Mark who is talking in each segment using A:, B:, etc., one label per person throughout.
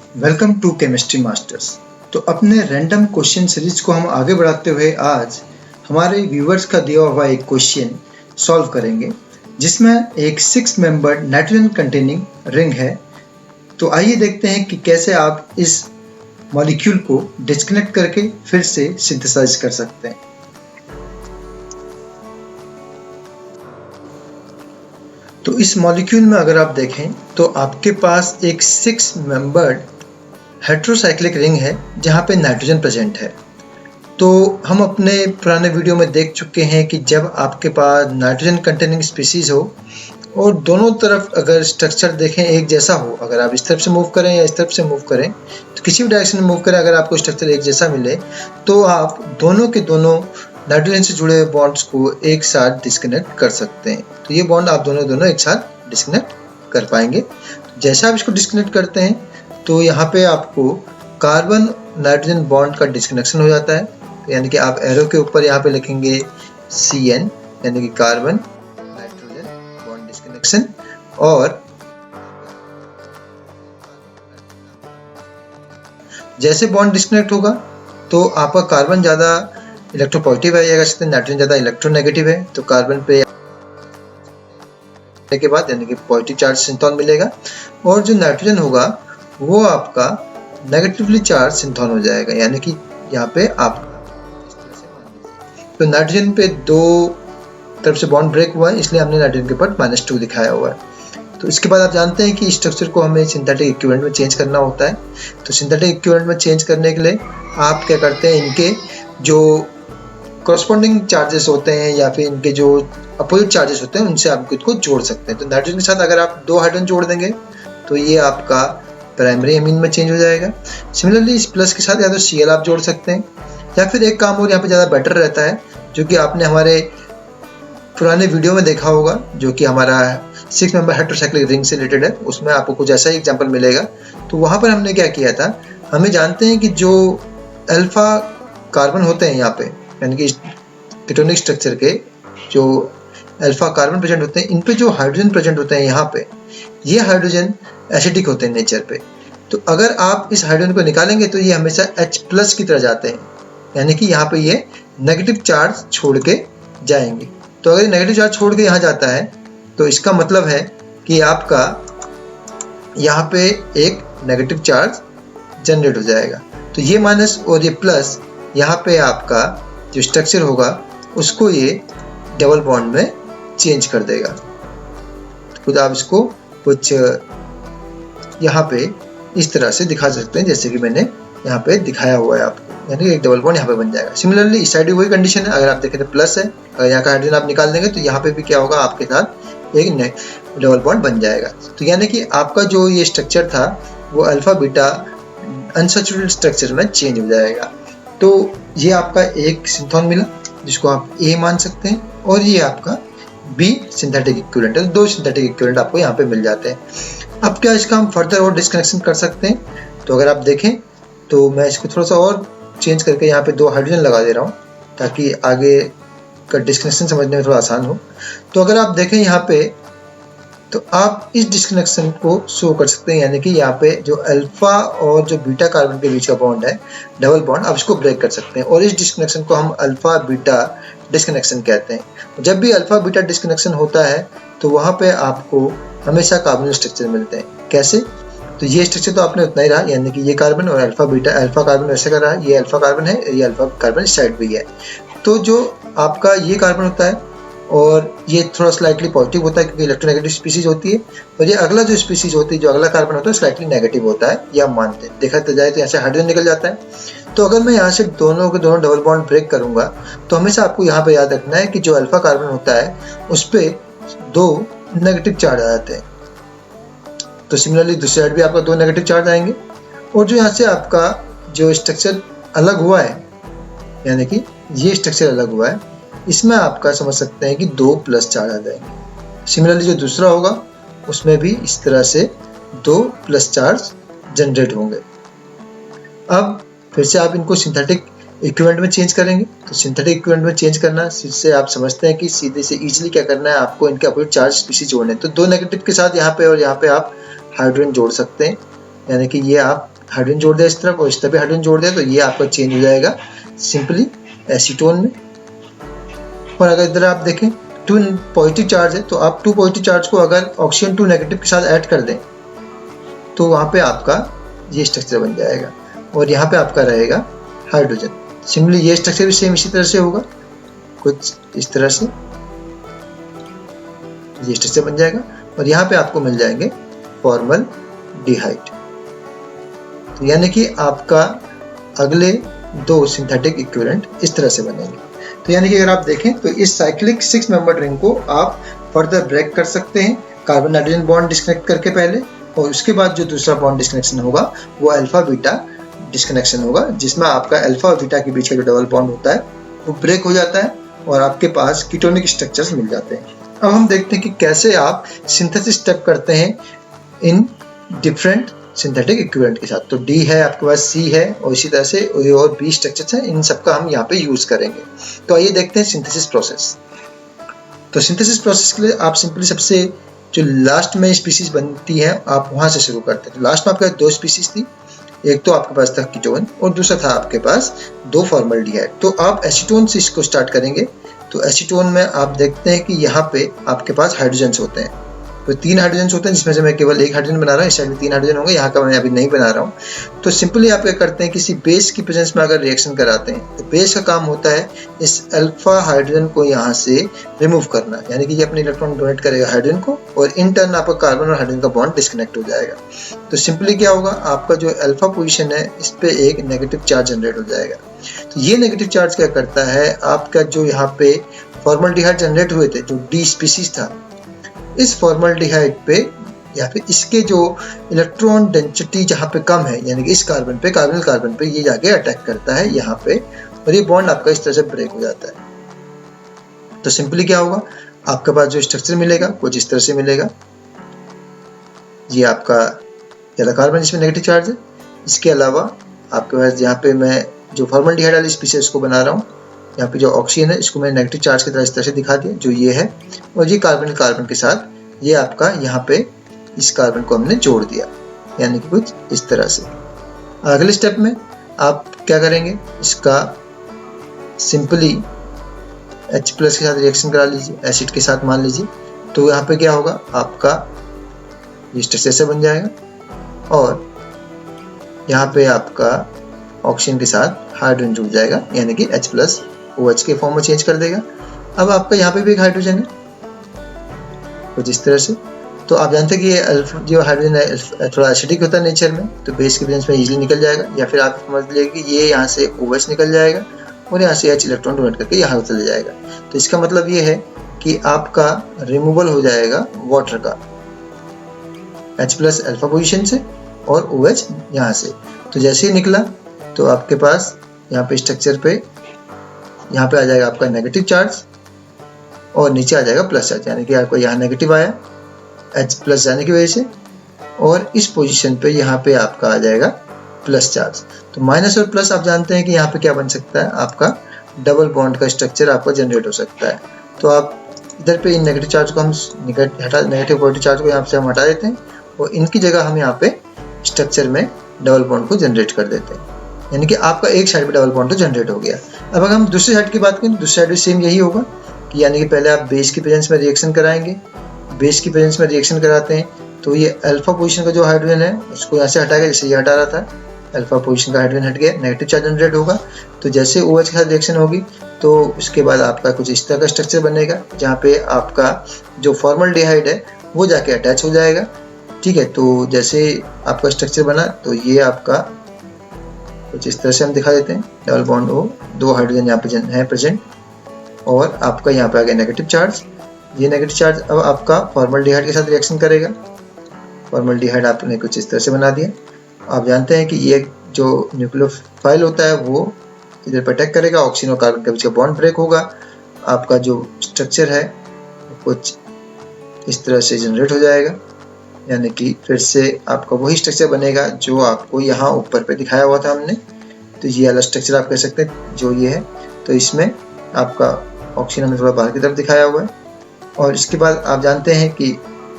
A: Welcome to chemistry masters. तो अपने random question series को हम आगे बढ़ाते हुए आज हमारे व्यूवर्स का दिया हुआ एक क्वेश्चन सॉल्व करेंगे, जिसमें एक 6 मेंबर्ड नाइट्रोजन कंटेनिंग रिंग है। तो आइए देखते हैं कि कैसे आप इस मॉलिक्यूल को डिस्कनेक्ट करके फिर से सिंथेसाइज कर सकते हैं। तो इस मॉलिक्यूल में अगर आप देखें तो आपके पास एक 6 मेंबर्ड हेट्रोसाइक्लिक रिंग है जहाँ पे नाइट्रोजन प्रेजेंट है। तो हम अपने पुराने वीडियो में देख चुके हैं कि जब आपके पास नाइट्रोजन कंटेनिंग स्पीसीज हो और दोनों तरफ अगर स्ट्रक्चर देखें एक जैसा हो, अगर आप इस तरफ से मूव करें या इस तरफ से मूव करें, तो किसी भी डायरेक्शन में मूव करें, अगर आपको स्ट्रक्चर एक जैसा मिले तो आप दोनों के दोनों नाइट्रोजन से जुड़े हुए बॉन्ड्स को एक साथ डिस्कनेक्ट कर सकते हैं। तो ये बॉन्ड आप दोनों एक साथ डिस्कनेक्ट कर पाएंगे। जैसा आप इसको डिस्कनेक्ट करते हैं तो यहाँ पे आपको कार्बन नाइट्रोजन बॉन्ड का डिस्कनेक्शन हो जाता है। तो यानी कि आप एरो के ऊपर यहाँ पे लिखेंगे CN, यानी कि कार्बन नाइट्रोजन बॉन्ड डिस्कनेक्शन। और जैसे बॉन्ड डिस्कनेक्ट होगा तो आपका कार्बन ज़्यादा इलेक्ट्रोपॉजिटिव है, या नाइट्रोजन ज़्यादा इलेक्ट्रोनेगेटिव है। तो कार्बन पे के बाद यानी कि पॉजिटिव चार्ज सिंथॉन मिलेगा, और जो नाइट्रोजन होगा वो आपका नेगेटिवली चार्ज सिंथॉन हो जाएगा। यानी कि यहाँ पे आप तो नाइट्रोजन पे दो तरफ से बॉन्ड ब्रेक हुआ है, इसलिए हमने नाइट्रोजन के ऊपर -2 दिखाया हुआ है। तो इसके बाद आप जानते हैं कि स्ट्रक्चर को हमें सिंथेटिक इक्विवेलेंट में चेंज करना होता है। तो सिंथेटिक इक्विवेलेंट में चेंज करने के लिए आप क्या करते हैं, इनके जो कॉरस्पॉन्डिंग चार्जेस होते हैं या फिर इनके जो अपोजिट चार्जेस होते हैं उनसे आप खुद को जोड़ सकते हैं। तो नाइट्रोजन के साथ अगर आप 2 हाइड्रोजन जोड़ देंगे तो ये आपका प्राइमरी अमीन में चेंज हो जाएगा। सिमिलरली इस प्लस के साथ या तो Cl आप जोड़ सकते हैं, या फिर एक काम और यहाँ पे ज़्यादा बेटर रहता है, जो कि आपने हमारे पुराने वीडियो में देखा होगा, जो कि हमारा 6 मेंबर हेट्रोसाइक्लिक रिंग से रिलेटेड है। उसमें आपको कुछ ऐसा ही एग्जाम्पल मिलेगा। तो वहाँ पर हमने क्या किया था, हमें जानते हैं कि जो अल्फा कार्बन होते हैं यहाँ पे, यानी कि केटोनिक स्ट्रक्चर के जो अल्फा कार्बन प्रेजेंट होते हैं, इन पे जो हाइड्रोजन प्रेजेंट होते हैं यहाँ पे, ये हाइड्रोजन एसिडिक होते हैं नेचर पे। तो अगर आप इस हाइड्रोजन को निकालेंगे तो ये हमेशा H+ की तरह जाते हैं, यानी कि यहाँ पे ये नेगेटिव चार्ज छोड़ के जाएंगे। तो अगर नेगेटिव चार्ज छोड़ के यहाँ जाता है तो इसका मतलब है कि आपका यहाँ पे एक नेगेटिव चार्ज जनरेट हो जाएगा। तो ये माइनस और ये प्लस यहाँ पे आपका जो स्ट्रक्चर होगा उसको ये डबल बॉन्ड में चेंज कर देगा। खुद आप इसको कुछ यहाँ पे इस तरह से दिखा सकते हैं, जैसे कि मैंने यहाँ पे दिखाया हुआ है आपको, यानी एक डबल बॉन्ड यहाँ पे बन जाएगा। सिमिलरली इस साइड भी वही कंडीशन है, अगर आप देखें तो प्लस है, अगर यहाँ का हाइड्रोजन आप निकाल देंगे तो यहाँ पे भी क्या होगा, आपके साथ एक डबल बॉन्ड बन जाएगा। तो यानी कि आपका जो ये स्ट्रक्चर था वो अल्फा बीटा अनसैचुरेटेड स्ट्रक्चर में चेंज हो जाएगा। तो ये आपका एक सिंथॉन मिला जिसको आप A मान सकते हैं, और ये आपका B सिंथेटिक इक्विवेलेंट है। तो 2 सिंथेटिक इक्विवेलेंट आपको यहाँ पे मिल जाते हैं। अब क्या इसका हम फर्दर और डिस्कनेक्शन कर सकते हैं। तो अगर आप देखें तो मैं इसको थोड़ा सा और चेंज करके यहाँ पे 2 हाइड्रोजन लगा दे रहा हूँ, ताकि आगे का डिस्कनेक्शन समझने में थोड़ा आसान हो। तो अगर आप देखें यहाँ पे तो आप इस डिस्कनेक्शन को शो कर सकते हैं, यानी कि यहाँ पे जो अल्फा और जो बीटा कार्बन के बीच का बॉन्ड है, डबल बॉन्ड, आप इसको ब्रेक कर सकते हैं। और इस डिस्कनेक्शन को हम अल्फा बीटा डिस्कनेक्शन कहते हैं। जब भी अल्फा बीटा डिस्कनेक्शन होता है तो वहाँ पे आपको हमेशा कार्बन स्ट्रक्चर मिलते हैं। कैसे? तो ये स्ट्रक्चर तो आपने उतना ही रहा, यानी कि ये कार्बन और अल्फा बीटा, अल्फा कार्बन ऐसे कर रहा है, ये अल्फा कार्बन है, ये अल्फा कार्बन इस साइड भी है। तो जो आपका ये कार्बन होता है और ये थोड़ा स्लाइटली पॉजिटिव होता है क्योंकि इलेक्ट्रोनेगेटिव स्पीसीज होती है, और ये अगला जो स्पीसीज होती है, जो अगला कार्बन होता है, स्लाइटली नेगेटिव होता है, ये हम मानते हैं। देखा तो जाए तो यहाँ से हाइड्रोजन निकल जाता है। तो अगर मैं यहाँ से दोनों के दोनों डबल बॉन्ड ब्रेक करूंगा तो हमेशा आपको यहाँ पे याद रखना है कि जो अल्फा कार्बन होता है उस पर 2 नेगेटिव चार्ज आ जाते हैं। तो सिमिलरली दूसरी साइड भी आपका 2 नेगेटिव चार्ज आएंगे, और जो यहाँ से आपका जो स्ट्रक्चर अलग हुआ है, यानी कि ये स्ट्रक्चर अलग हुआ है, इसमें आपका समझ सकते हैं कि 2 प्लस चार्ज आ जाएंगे। सिमिलरली जो दूसरा होगा उसमें भी इस तरह से 2 प्लस चार्ज जनरेट होंगे। अब फिर से आप इनको सिंथेटिक इक्विवेलेंट में चेंज करेंगे। तो सिंथेटिक इक्विवेलेंट में चेंज करना जिससे आप समझते हैं कि सीधे से इजीली क्या करना है, आपको इनके अपोजिट चार्ज स्पीशीज जोड़ने हैं। तो 2 नेगेटिव के साथ यहाँ पे और यहाँ पे आप हाइड्रोजन जोड़ सकते हैं, यानी कि ये आप हाइड्रोजन जोड़ दिया इस तरफ और इस तरफ भी हाइड्रोजन जोड़ दिया, तो ये आपका चेंज हो जाएगा सिंपली एसीटोन में। और अगर इधर आप देखें 2 पॉजिटिव चार्ज है, तो आप 2 पॉजिटिव चार्ज को अगर ऑक्सीजन 2 नेगेटिव के साथ ऐड कर दें तो वहाँ पे आपका ये स्ट्रक्चर बन जाएगा और यहाँ पे आपका रहेगा हाइड्रोजन। सिमिलरली ये स्ट्रक्चर भी सेम इसी तरह से होगा, कुछ इस तरह से ये स्ट्रक्चर बन जाएगा और यहाँ पे आपको मिल जाएंगे फॉर्मल्डिहाइड। तो यानी कि आपका अगले 2 सिंथेटिक इक्विवेलेंट इस तरह से बनेंगे। तो यानी कि अगर आप देखें तो इस साइक्लिक 6 मेंबर रिंग को आप फर्दर ब्रेक कर सकते हैं कार्बन नाइट्रोजन बॉन्ड डिस्कनेक्ट करके पहले, और उसके बाद जो दूसरा बॉन्ड डिस्कनेक्शन होगा वो अल्फा बीटा डिस्कनेक्शन होगा, जिसमें आपका अल्फा और बीटा के बीच का जो डबल बॉन्ड होता है वो ब्रेक हो जाता है और आपके पास कीटोनिक स्ट्रक्चर्स मिल जाते हैं। अब हम देखते हैं कि कैसे आप सिंथेसिस स्टेप करते हैं इन डिफरेंट सिंथेटिक इक्विवेलेंट के साथ। तो डी है, आपके पास सी है और इसी तरह से ए और बी स्ट्रक्चर्स हैं, इन सबका हम यहाँ पे यूज करेंगे। तो आइए देखते हैं सिंथेसिस प्रोसेस। तो सिंथेसिस प्रोसेस के लिए आप सिंपली सबसे जो लास्ट में स्पीसीज बनती है आप वहां से शुरू करते हैं। तो लास्ट में आपके पास 2 स्पीसीज थी, एक तो आपके पास था कीटोन और दूसरा था आपके पास 2 फॉर्मल्डिहाइड। तो आप एसीटोन से इसको स्टार्ट करेंगे। तो एसीटोन में आप देखते हैं कि यहाँ पे आपके पास हाइड्रोजन्स होते हैं, तो 3 हाइड्रोजन्स होते हैं, जिसमें से मैं केवल 1 हाइड्रोजन बना रहा हूँ, इस साइड में 3 हाइड्रोजन होंगे, यहाँ का मैं अभी नहीं बना रहा हूँ। तो सिंपली आप क्या करते हैं, किसी बेस की प्रेजेंस में अगर रिएक्शन कराते हैं तो बेस का काम होता है इस अल्फा हाइड्रोजन को यहाँ से रिमूव करना, यानी कि ये अपने इलेक्ट्रॉन डोनेट करेगा हाइड्रोजन को और इन टर्न आपका कार्बन और हाइड्रोजन का बॉन्ड डिस्कनेक्ट हो जाएगा। तो सिंपली क्या होगा, आपका जो अल्फा पोजिशन है इस पे एक नेगेटिव चार्ज जनरेट हो जाएगा। तो ये नेगेटिव चार्ज क्या करता है, आपका जो यहाँ पे फॉर्मल्डिहाइड जनरेट हुए थे, जो डी स्पीसीज था, इस फॉर्मल्डिहाइड पे या फिर इसके जो इलेक्ट्रॉन डेंसिटी जहाँ पे कम है, यानी कि इस कार्बन पे, कार्बन पे ये जाके अटैक करता है यहाँ पे और ये बॉन्ड आपका इस तरह से ब्रेक हो जाता है। तो सिंपली क्या होगा, आपके पास जो स्ट्रक्चर मिलेगा कुछ इस तरह से मिलेगा। ये आपका ज़्यादा कार्बन जिसमें नेगेटिव चार्ज है, इसके अलावा आपके पास यहाँ पे मैं जो फॉर्मल्डिहाइड वाली स्पीसीज को बना रहा हूँ, यहाँ पे जो ऑक्सीजन है इसको मैंने नेगेटिव चार्ज की तरह इस तरह से दिखा दिया, जो ये है, और ये कार्बन के साथ ये आपका यहाँ पे इस कार्बन को हमने जोड़ दिया, यानी कि कुछ इस तरह से। अगले स्टेप में आप क्या करेंगे, इसका सिंपली H+ के साथ रिएक्शन करा लीजिए, एसिड के साथ मान लीजिए। तो यहाँ पे क्या होगा, आपका ये स्ट्रक्चर से बन जाएगा और यहाँ पे आपका ऑक्सीजन के साथ हाइड्रोजन जुड़ जाएगा, यानी कि H+ OH के फॉर्म में चेंज कर देगा। अब आपका यहाँ पे भी एक हाइड्रोजन है कुछ इस तरह से। तो आप जानते हैं कि ये अल्फा जो हाइड्रोजन है थोड़ा एसिडिक होता है नेचर में, तो बेस के प्रेजेंस में इजीली निकल जाएगा, या फिर आप समझ लीजिए कि ये यहाँ से OH निकल जाएगा और यहाँ से H इलेक्ट्रॉन डोनेट करके यहाँ चले जाएगा। तो इसका मतलब ये है कि आपका रिमूवल हो जाएगा वाटर का H+ अल्फा पोजीशन से और OH यहाँ से। तो जैसे ही निकला तो आपके पास यहाँ पे स्ट्रक्चर पे यहाँ पे आ जाएगा आपका नेगेटिव चार्ज और नीचे आ जाएगा प्लस चार्ज, यानी कि आपको यहाँ नेगेटिव आया H+ जाने की वजह से, और इस पोजीशन पे यहाँ पे आपका आ जाएगा प्लस चार्ज। तो माइनस और प्लस आप जानते हैं कि यहाँ पे क्या बन सकता है, आपका डबल बॉन्ड का स्ट्रक्चर आपका जनरेट हो सकता है। तो आप इधर पे इन नेगेटिव चार्ज को हम नेगेटिव पॉजिटिव चार्ज को यहाँ से हम हटा देते हैं और इनकी जगह हम यहाँ पे स्ट्रक्चर में डबल बॉन्ड को जनरेट कर देते हैं, यानी कि आपका एक साइड पे डबल बॉन्ड तो जनरेट हो गया। अब अगर हम दूसरी साइड की बात करें, दूसरी साइड भी सेम यही होगा कि यानी कि पहले आप बेस की प्रेजेंस में रिएक्शन कराएंगे, बेस की प्रेजेंस में रिएक्शन कराते हैं तो ये अल्फा पोजीशन का जो हाइड्रोजन है उसको यहाँ से हटाएगा, जैसे ये हटा रहा था, अल्फा पोजीशन का हाइड्रोजन हट गया, नेगेटिव चार्ज जनरेट होगा। तो जैसे OH के साथ रिएक्शन होगी तो उसके बाद आपका कुछ इस तरह का स्ट्रक्चर बनेगा, जहाँ पे आपका जो फॉर्मल्डिहाइड है वो जाके अटैच हो जाएगा। ठीक है, तो जैसे आपका स्ट्रक्चर बना तो ये आपका कुछ इस तरह से हम दिखा देते हैं, डबल बॉन्ड हो, 2 हाइड्रोजन यहाँ पे है प्रेजेंट और आपका यहाँ पे आ गया नेगेटिव चार्ज। ये नेगेटिव चार्ज अब आपका फॉर्मल्डिहाइड के साथ रिएक्शन करेगा, फॉर्मल्डिहाइड आपने कुछ इस तरह से बना दिया। आप जानते हैं कि ये जो न्यूक्लियोफाइल होता है वो इधर पर अटैक करेगा, ऑक्सीजन और कार्बन के बीच का बॉन्ड ब्रेक होगा, आपका जो स्ट्रक्चर है कुछ इस तरह से जनरेट हो जाएगा, यानी कि फिर से आपका वही स्ट्रक्चर बनेगा जो आपको यहाँ ऊपर पे दिखाया हुआ था हमने। तो ये वाला स्ट्रक्चर आप कह सकते हैं जो ये है। तो इसमें आपका ऑक्सीजन हमने थोड़ा बाहर की तरफ दिखाया हुआ है और इसके बाद आप जानते हैं कि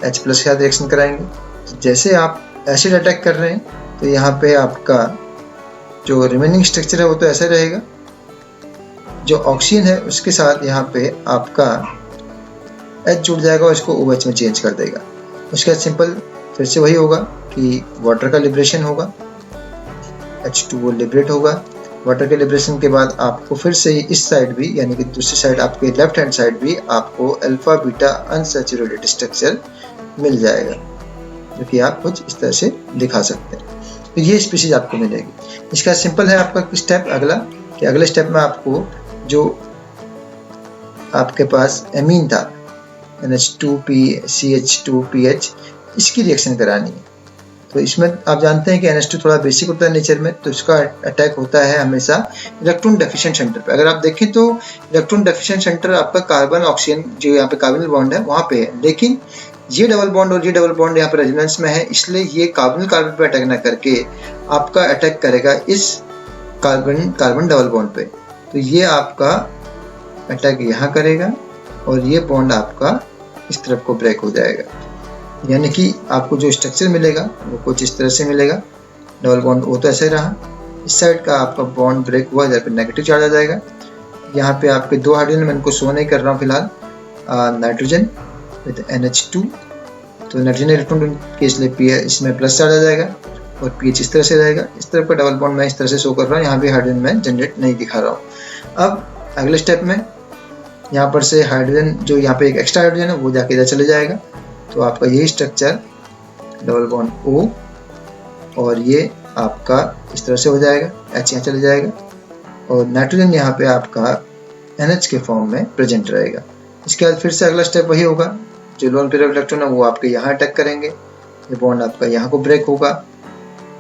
A: H+ के साथ रिएक्शन कराएंगे। जैसे आप एसिड अटैक कर रहे हैं तो यहाँ पे आपका जो रिमेनिंग स्ट्रक्चर है वो तो ऐसा रहेगा, जो ऑक्सीजन है उसके साथ यहाँ पे आपका H जुड़ जाएगा और इसको OH में चेंज कर देगा। उसके बाद सिंपल फिर से वही होगा कि वाटर का लिबरेशन होगा, H2O लिबरेट होगा। वाटर के लिबरेशन के बाद आपको फिर से इस साइड भी, यानी कि दूसरी साइड आपके लेफ्ट हैंड साइड भी आपको अल्फा बीटा अनसैचुरेटेड स्ट्रक्चर मिल जाएगा, जो कि आप कुछ इस तरह से दिखा सकते हैं। तो ये स्पीशीज आपको मिलेगी। इसका सिंपल है आपका स्टेप अगला, कि अगले स्टेप में आपको जो आपके पास एमीन था NH2CH2PH, इसकी रिएक्शन करानी है। तो इसमें आप जानते हैं कि NH2 थोड़ा बेसिक होता है नेचर में, तो इसका अटैक होता है हमेशा इलेक्ट्रॉन डेफिशिएंट सेंटर पे। अगर आप देखें तो इलेक्ट्रॉन डेफिशिएंट सेंटर आपका कार्बन ऑक्सीजन जो यहाँ पे कार्बोनिल बॉन्ड है वहाँ पे है, लेकिन ये डबल बॉन्ड और ये डबल बॉन्ड यहाँ पे रेजोनेंस में है, इसलिए ये कार्बन कार्बन पे अटैक ना करके आपका अटैक करेगा इस कार्बन डबल बॉन्ड पे। तो ये आपका अटैक यहाँ करेगा और ये बॉन्ड आपका इस तरफ को ब्रेक हो जाएगा, यानी कि आपको जो स्ट्रक्चर मिलेगा वो कुछ इस तरह से मिलेगा। डबल बॉन्ड वो तो ऐसे रहा, इस साइड का आपका बॉन्ड ब्रेक हुआ, इधर पे नेगेटिव चार्ज आ जाएगा। यहाँ पे आपके दो हाइड्रोजन, मैं इनको शो नहीं कर रहा हूँ फिलहाल, नाइट्रोजन विद NH2, तो नाइट्रोजन इलेक्ट्रॉन के इसलिए इसमें प्लस चार्ज आ जाएगा और पीएच इस तरह से रहेगा। इस तरफ का डबल बॉन्ड मैं इस तरह से शो कर रहा हूँ, यहाँ भी हाइड्रोजन मैं जनरेट नहीं दिखा रहा हूँ। अब अगले स्टेप में यहाँ पर से हाइड्रोजन, जो यहाँ पे एक एक्स्ट्रा हाइड्रोजन है वो जाके इधर चले जाएगा, तो आपका यही स्ट्रक्चर डबल बॉन्ड O, और ये आपका इस तरह से हो जाएगा, H यहाँ चले जाएगा और नाइट्रोजन यहाँ पे आपका NH के फॉर्म में प्रेजेंट रहेगा। इसके बाद फिर से अगला स्टेप वही होगा, जो लोन पेयर इलेक्ट्रॉन है वो आपके यहाँ अटैक करेंगे, ये बॉन्ड आपका यहाँ को ब्रेक होगा।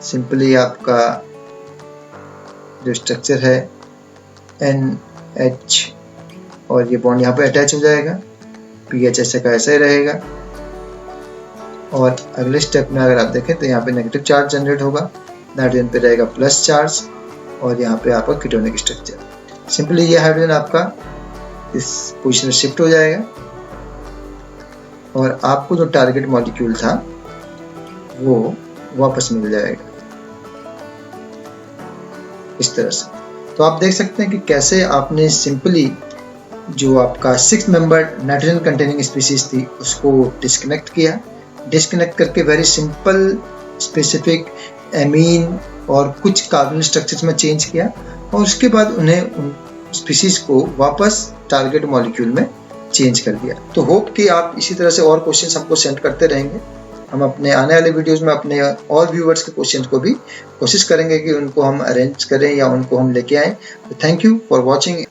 A: सिंपली आपका जो स्ट्रक्चर है NH और ये बॉन्ड यहाँ पे अटैच हो जाएगा, पीएच ऐसे का ऐसा ही रहेगा। और अगले स्टेप में अगर आप देखें तो यहाँ पे नेगेटिव चार्ज जनरेट होगा, नाइट्रोजन पे रहेगा प्लस चार्ज और यहाँ पे आपका कीटोनिक स्ट्रक्चर। सिंपली ये हाइड्रोजन आपका इस पोजीशन में शिफ्ट हो जाएगा और आपको जो टारगेट मॉलिक्यूल था वो वापस मिल जाएगा इस तरह से। तो आप देख सकते हैं कि कैसे आपने सिंपली जो आपका 6 मेंबर्ड नाइट्रोजन कंटेनिंग स्पीशीज थी उसको डिस्कनेक्ट किया, डिस्कनेक्ट करके वेरी सिंपल स्पेसिफिक एमीन और कुछ कार्बन स्ट्रक्चर्स में चेंज किया और उसके बाद उन्हें उन स्पीशीज को वापस टारगेट मॉलिक्यूल में चेंज कर दिया। तो होप कि आप इसी तरह से और क्वेश्चंस हमको सेंड करते रहेंगे। हम अपने आने वाले वीडियोस में अपने और व्यूअर्स के क्वेश्चंस को भी कोशिश करेंगे कि उनको हम अरेंज करें या उनको हम लेके आएँ। तो थैंक यू फॉर वॉचिंग।